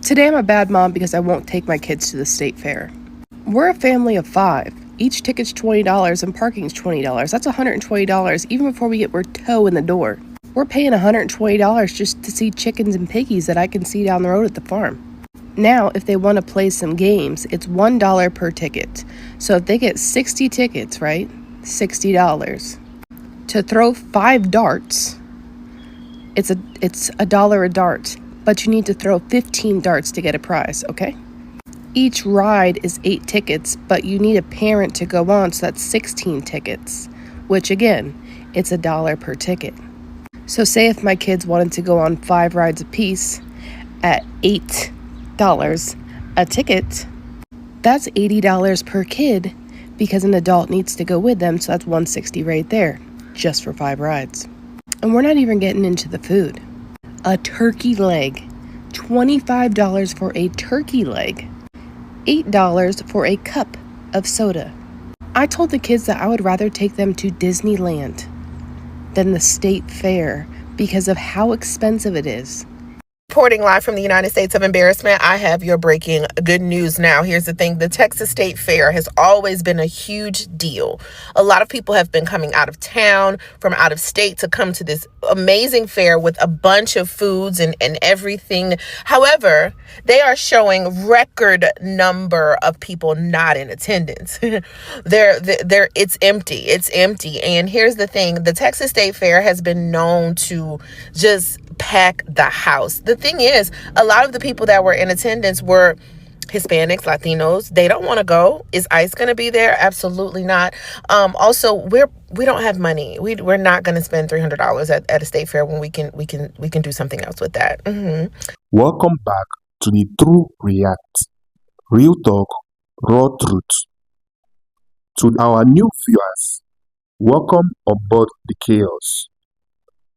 Today I'm a bad mom because I won't take my kids to the state fair. We're a family of 5. Each ticket's $20 and parking's $20. That's $120 even before we get our toe in the door. We're paying $120 just to see chickens and piggies that I can see down the road at the farm. Now, if they want to play some games, it's $1 per ticket. So if they get 60 tickets, right? $60. To throw 5 darts, it's $1 a dart, but you need to throw 15 darts to get a prize, okay? Each ride is 8 tickets, but you need a parent to go on, so that's 16 tickets, which again, it's $1 per ticket. So say if my kids wanted to go on 5 rides apiece at $8 a ticket, that's $80 per kid because an adult needs to go with them, so that's $160 right there, just for 5 rides. And we're not even getting into the food. A turkey leg, $25 for a turkey leg, $8 for a cup of soda. I told the kids that I would rather take them to Disneyland than the state fair because of how expensive it is. Reporting live from the United States of Embarrassment, I have your breaking good news now. Here's the thing. The Texas State Fair has always been a huge deal. A lot of people have been coming out of town, from out of state, to come to this amazing fair with a bunch of foods and everything. However, they are showing record number of people not in attendance. It's empty. It's empty. And here's the thing. The Texas State Fair has been known to just pack the house. The thing is, a lot of the people that were in attendance were Hispanics, Latinos. They don't want to go. Is ICE going to be there? Absolutely not. Also, we don't have money. We're not going to spend $300 at a state fair when we can do something else with that. Welcome back to the Thetruereact, real talk, raw truth. To our new viewers, welcome aboard the chaos.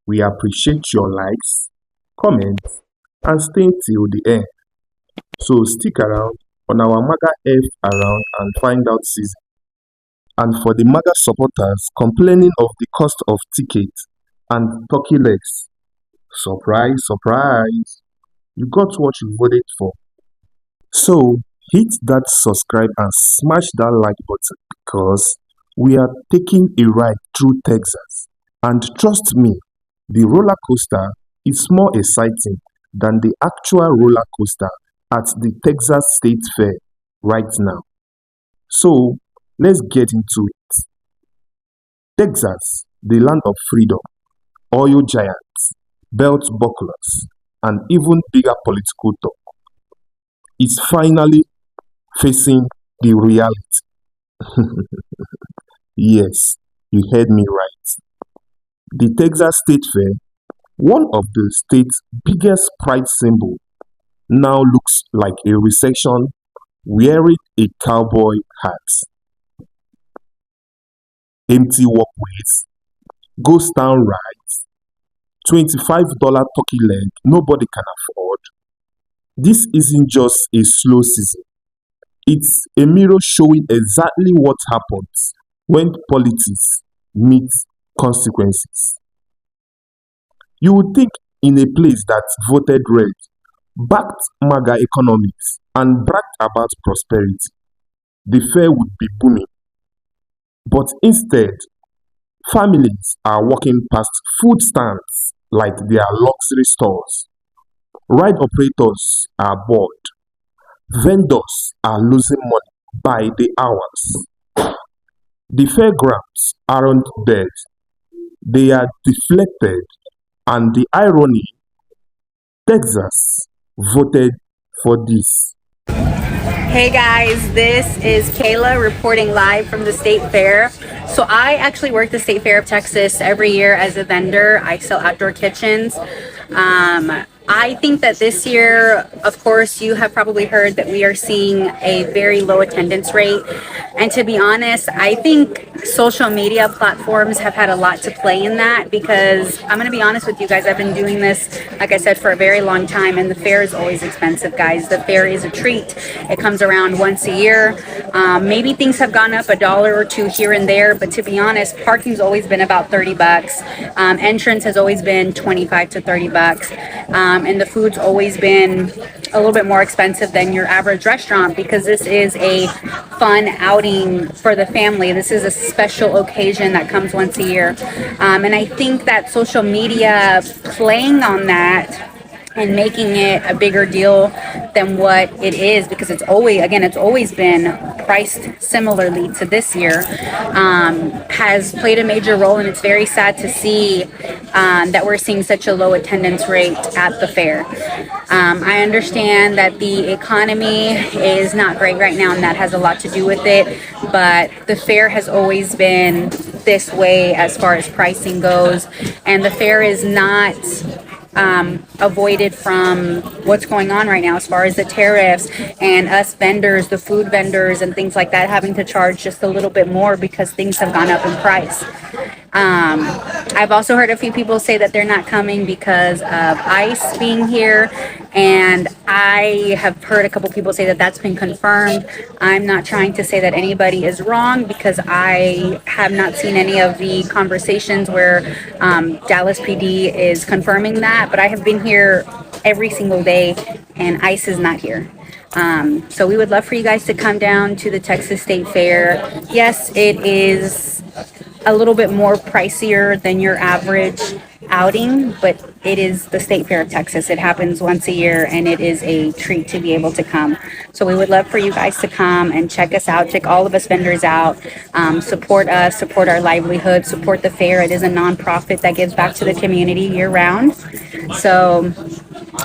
We appreciate your likes, comments, and staying till the end. So stick around on our MAGA F around and find out season. And for the MAGA supporters complaining of the cost of tickets and turkey legs, surprise, surprise, you got what you voted for. So hit that subscribe and smash that like button because we are taking a ride through Texas. And trust me, the roller coaster is more exciting than the actual roller coaster at the Texas State Fair right now. So let's get into it. Texas, the land of freedom, oil giants, belt bucklers, and even bigger political talk, is finally facing the reality. Yes, you heard me right. The Texas State Fair, one of the state's biggest pride symbols, now looks like a recession wearing a cowboy hat. Empty walkways, ghost town rides, $25 turkey leg nobody can afford. This isn't just a slow season. It's a mirror showing exactly what happens when politics meets consequences. You would think in a place that voted red, backed MAGA economics, and bragged about prosperity, the fair would be booming. But instead, families are walking past food stands like they are luxury stores. Ride operators are bored. Vendors are losing money by the hours. The fairgrounds aren't dead. They are deflected, and the irony, Texas voted for this. Hey guys, this is Kayla reporting live from the State Fair. So I actually work the State Fair of Texas every year as a vendor. I sell outdoor kitchens. I think that this year, of course, you have probably heard that we are seeing a very low attendance rate. And to be honest, I think social media platforms have had a lot to play in that, because I'm going to be honest with you guys, I've been doing this, like I said, for a very long time, and the fair is always expensive, guys. The fair is a treat. It comes around once a year. Maybe things have gone up $1 or $2 here and there, but to be honest, parking's always been about $30. Entrance has always been $25 to $30. and the food's always been a little bit more expensive than your average restaurant because this is a fun outing for the family. This is a special occasion that comes once a year. And I think that social media playing on that and making it a bigger deal than what it is, because it's always been priced similarly to this year, has played a major role. And it's very sad to see that we're seeing such a low attendance rate at the fair. I understand that the economy is not great right now, and that has a lot to do with it, but the fair has always been this way as far as pricing goes, and the fair is not avoided from what's going on right now as far as the tariffs and us vendors, the food vendors and things like that, having to charge just a little bit more because things have gone up in price. I've also heard a few people say that they're not coming because of ICE being here, and I have heard a couple people say that that's been confirmed. I'm not trying to say that anybody is wrong because I have not seen any of the conversations where Dallas PD is confirming that, but I have been here every single day and ICE is not here. So we would love for you guys to come down to the Texas State Fair. Yes, it is a little bit more pricier than your average outing, but it is the State Fair of Texas. It happens once a year and it is a treat to be able to come. So we would love for you guys to come and check us out, check all of us vendors out, support us, support our livelihood, support the fair. It is a nonprofit that gives back to the community year round. So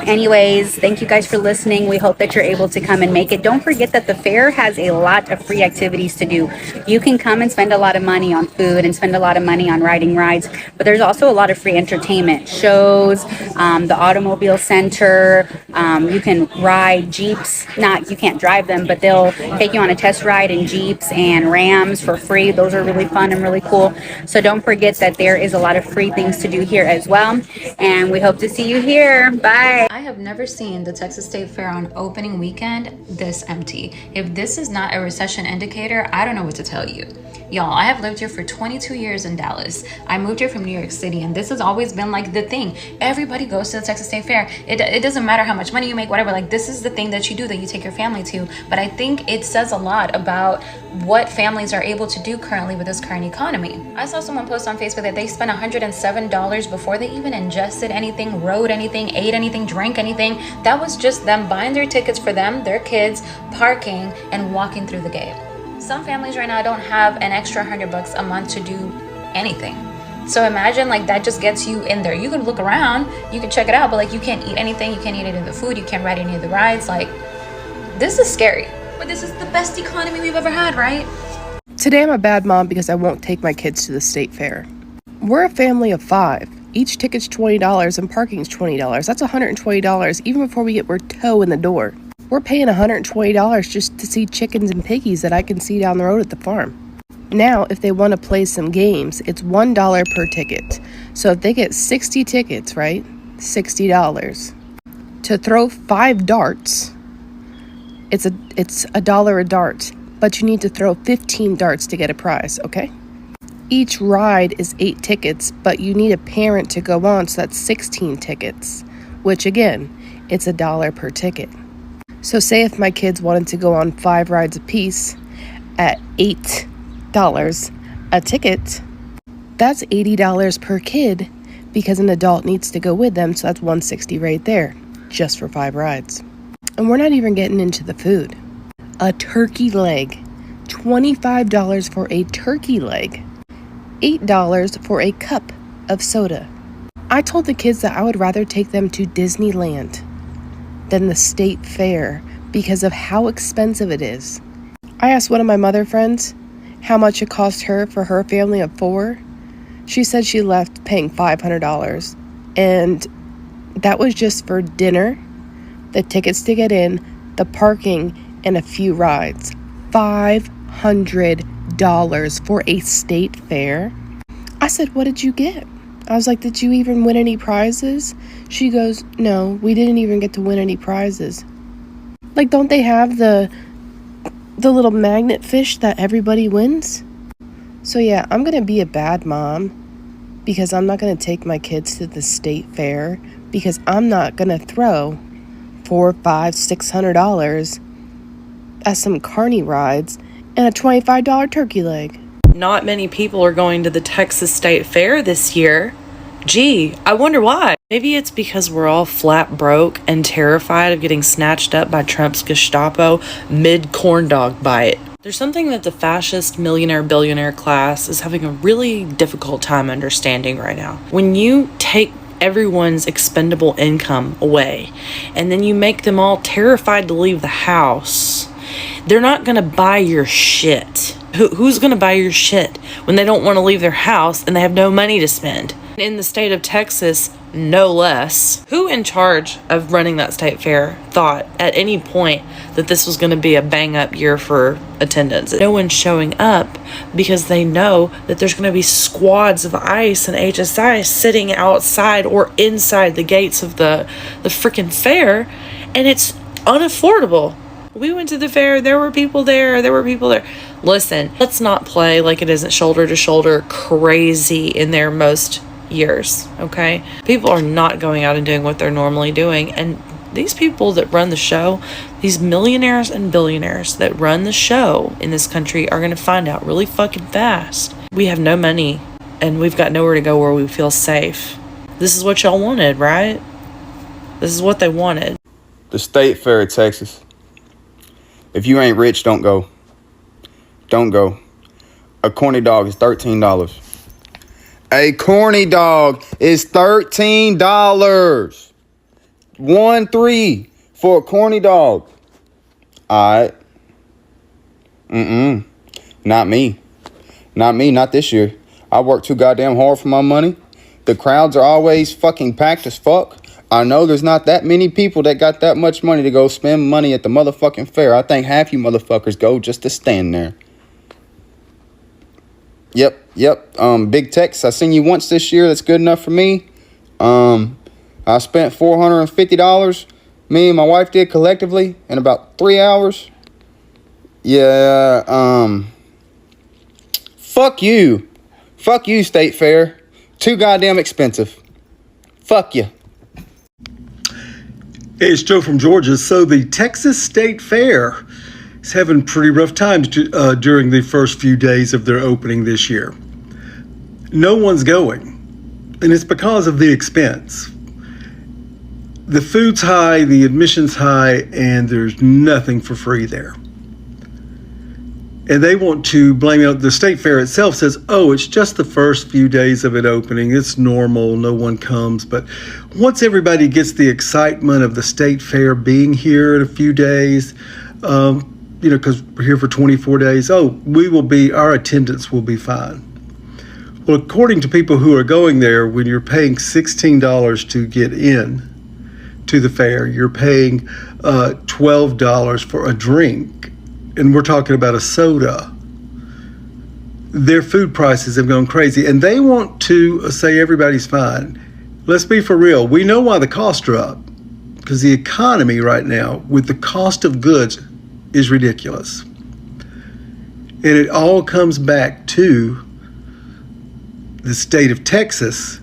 anyways, thank you guys for listening. We hope that you're able to come and make it. Don't forget that the fair has a lot of free activities to do. You can come and spend a lot of money on food and spend a lot of money on riding rides, but there's also a lot of free entertainment, shows, the automobile center. You can ride Jeeps. You can't drive them, but they'll take you on a test ride in Jeeps and Rams for free. Those are really fun and really cool. So don't forget that there is a lot of free things to do here as well. And we hope to see you here. Bye. I have never seen the Texas State Fair on opening weekend this empty. If this is not a recession indicator, I don't know what to tell you. Y'all, I have lived here for 22 years in Dallas. I moved here from New York City, and this has always been like the thing. Everybody goes to the Texas State Fair. It doesn't matter how much money you make, whatever. Like, this is the thing that you do, that you take your family to. But I think it says a lot about what families are able to do currently with this current economy. I saw someone post on Facebook that they spent $107 before they even ingested anything, rode anything, ate anything, drank anything. That was just them buying their tickets for them, their kids, parking, and walking through the gate. Some families right now don't have an extra $100 a month to do anything. So imagine, like, that just gets you in there. You can look around, you can check it out, but like, you can't eat anything, you can't eat any of the food, you can't ride any of the rides. Like, this is scary. But this is the best economy we've ever had, right? Today I'm a bad mom because I won't take my kids to the state fair. We're a family of 5. Each ticket's $20 and parking's $20. That's $120 even before we get our toe in the door. We're paying $120 just to see chickens and piggies that I can see down the road at the farm. Now, if they want to play some games, it's $1 per ticket. So if they get 60 tickets, right? $60. To throw 5 darts, it's $1 a dart, but you need to throw 15 darts to get a prize, okay? Each ride is 8 tickets, but you need a parent to go on, so that's 16 tickets, which again, it's $1 per ticket. So say if my kids wanted to go on 5 rides apiece at $8 a ticket, that's $80 per kid because an adult needs to go with them, so that's $160 right there, just for 5 rides. And we're not even getting into the food. A turkey leg, $25 for a turkey leg, $8 for a cup of soda. I told the kids that I would rather take them to Disneyland than the state fair because of how expensive it is. I asked one of my mother friends how much it cost her for her family of 4. She said she left paying $500, and that was just for dinner, the tickets to get in, the parking, and a few rides. $500 for a state fair? I said, what did you get? I was like, did you even win any prizes? She goes, no, we didn't even get to win any prizes. Like, don't they have the little magnet fish that everybody wins? So yeah, I'm gonna be a bad mom because I'm not gonna take my kids to the state fair because I'm not gonna throw $400, $500, $600 at some carny rides and a $25 turkey leg. Not many people are going to the Texas State Fair this year. Gee, I wonder why. Maybe it's because we're all flat broke and terrified of getting snatched up by Trump's Gestapo mid-corn dog bite. There's something that the fascist millionaire-billionaire class is having a really difficult time understanding right now. When you take everyone's expendable income away and then you make them all terrified to leave the house, they're not going to buy your shit. Who's going to buy your shit when they don't want to leave their house and they have no money to spend? In the state of Texas, no less. Who in charge of running that state fair thought at any point that this was going to be a bang-up year for attendance? No one's showing up because they know that there's going to be squads of ICE and HSI sitting outside or inside the gates of the freaking fair, and it's unaffordable. We went to the fair, there were people there. Listen, let's not play like it isn't shoulder to shoulder crazy in there most years, okay? People are not going out and doing what they're normally doing, and these people that run the show, these millionaires and billionaires that run the show in this country are going to find out really fucking fast. We have no money, and we've got nowhere to go where we feel safe. This is what y'all wanted, right? This is what they wanted. The State Fair of Texas. If you ain't rich, don't go. Don't go. A corny dog is $13. A corny dog is $13. 1-3 for a corny dog. Alright. Not me. Not this year. I work too goddamn hard for my money. The crowds are always fucking packed as fuck. I know there's not that many people that got that much money to go spend money at the motherfucking fair. I think half you motherfuckers go just to stand there. Yep. Big Tex, I seen you once this year. That's good enough for me. I spent $450. Me and my wife did collectively in about 3 hours. Yeah, fuck you. Fuck you, State Fair. Too goddamn expensive. Fuck you. Hey, it's Joe from Georgia. So the Texas State Fair is having pretty rough times during the first few days of their opening this year. No one's going, and it's because of the expense. The food's high, the admission's high, and there's nothing for free there. And they want to blame it. The State Fair itself says, oh, it's just the first few days of it opening. It's normal. No one comes. But once everybody gets the excitement of the State Fair being here in a few days, because we're here for 24 days, our attendance will be fine. Well, according to people who are going there, when you're paying $16 to get in to the fair, you're paying $12 for a drink. And we're talking about a soda. Their food prices have gone crazy, and they want to say everybody's fine. Let's be for real. We know why the costs are up, because the economy right now, with the cost of goods, is ridiculous. And it all comes back to the state of Texas,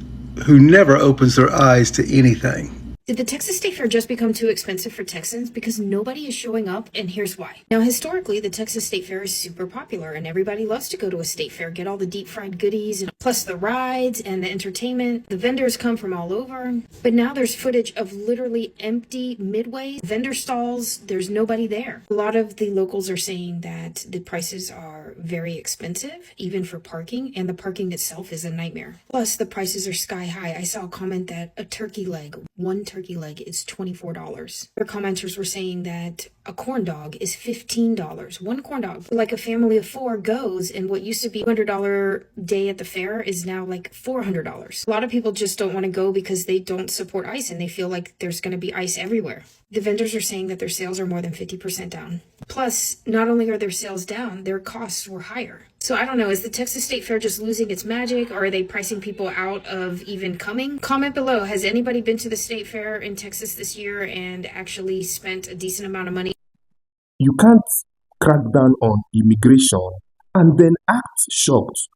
who never opens their eyes to anything. Did the Texas State Fair just become too expensive for Texans? Because nobody is showing up, and here's why. Now, historically, the Texas State Fair is super popular, and everybody loves to go to a state fair, get all the deep fried goodies, and plus the rides and the entertainment. The vendors come from all over. But now there's footage of literally empty midways, vendor stalls. There's nobody there. A lot of the locals are saying that the prices are very expensive, even for parking, and the parking itself is a nightmare. Plus, the prices are sky high. I saw a comment that a turkey leg, one turkey leg is $24. Their commenters were saying that a corn dog is $15. One corn dog. Like a family of four goes, and what used to be a $100 day at the fair is now like $400. A lot of people just don't want to go because they don't support ICE and they feel like there's going to be ICE everywhere. The vendors are saying that their sales are more than 50% down. Plus, not only are their sales down, their costs were higher. So I don't know, is the Texas State Fair just losing its magic, or are they pricing people out of even coming? Comment below, has anybody been to the State Fair in Texas this year and actually spent a decent amount of money? You can't crack down on immigration and then act shocked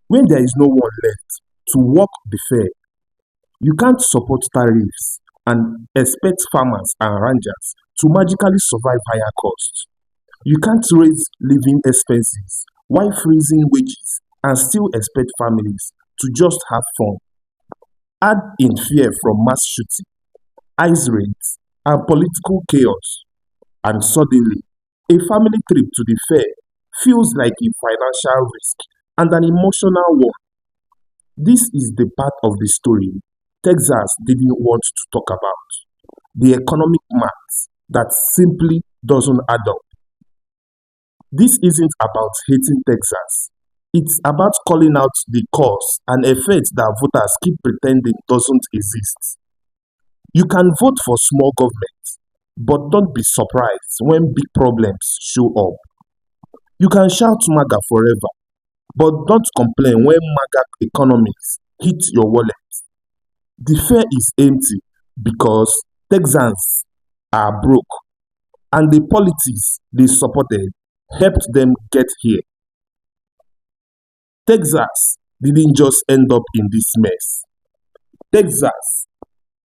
when there is no one left to walk the fair. You can't support tariffs and expect farmers and ranchers to magically survive higher costs. You can't raise living expenses while freezing wages and still expect families to just have fun. Add in fear from mass shooting, ice raids, and political chaos, and suddenly, a family trip to the fair feels like a financial risk and an emotional one. This is the part of the story Texas didn't want to talk about, the economic math that simply doesn't add up. This isn't about hating Texas. It's about calling out the cause and effect that voters keep pretending doesn't exist. You can vote for small government, but don't be surprised when big problems show up. You can shout MAGA forever, but don't complain when MAGA economies hit your wallet. The fair is empty because Texans are broke and the politics they supported helped them get here. Texas didn't just end up in this mess. Texas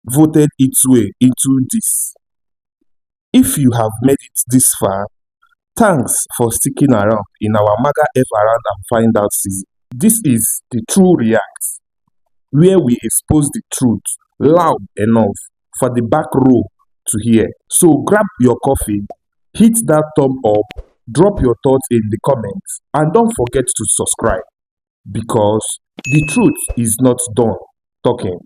voted its way into this. If you have made it this far, thanks for sticking around in our MAGA F around and find out season. This is the True React, where we expose the truth loud enough for the back row to hear. So grab your coffee, hit that thumb up, drop your thoughts in the comments, and don't forget to subscribe because the truth is not done talking.